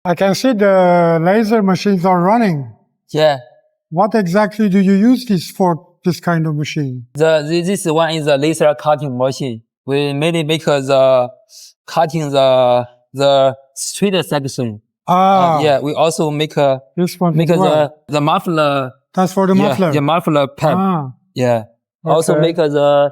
I can see the laser machines are running. Yeah. What exactly do you use this for, this kind of machine? This one is a laser cutting machine. We mainly make the cutting the straight section. Yeah, we also make this one make as well. the muffler. That's for the muffler. Yeah, muffler pipe. Yeah. Okay. Also make the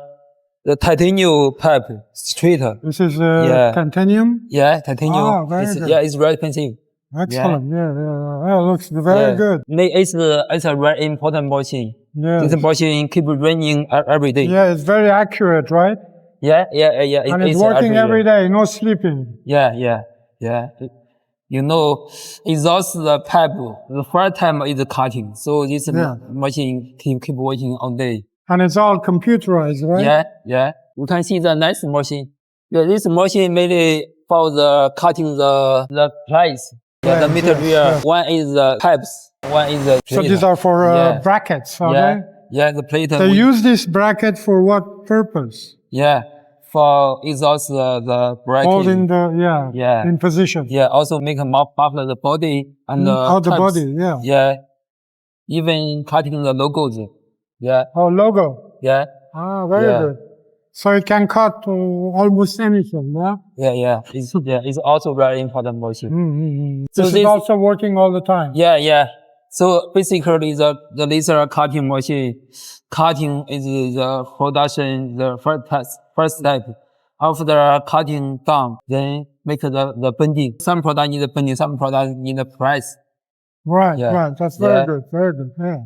titanium pipe straight. This is titanium? Yeah, titanium. Very good. Yeah, it's very expensive. Excellent. Yeah. It looks very good. It's a very important machine. Yes. This machine keep running every day. Yeah, it's very accurate, right? Yeah. And it's working every day, no sleeping. Yeah. You know, exhaust the pipe, the first time is cutting. So this machine keep working all day. And it's all computerized, right? Yeah. You can see the next machine. Yeah, this machine mainly for the cutting the plates. The material. One is the pipes, one is the plate. So these are for brackets, are they? Yeah, the plate. They use this bracket for what purpose? Yeah, for exhaust the bracket. Holding the, in position. Yeah, also make a muffler the body and the body, Yeah, even cutting the logos. Yeah. Oh, logo. Yeah. Very good. So it can cut almost anything, yeah? Yeah. It's also very important machine. So this is also working all the time. Yeah. So basically the laser cutting machine, cutting is the production, the first step. After cutting down, then make the bending. Some product need bending, some product need press. Right. That's very good. Yeah.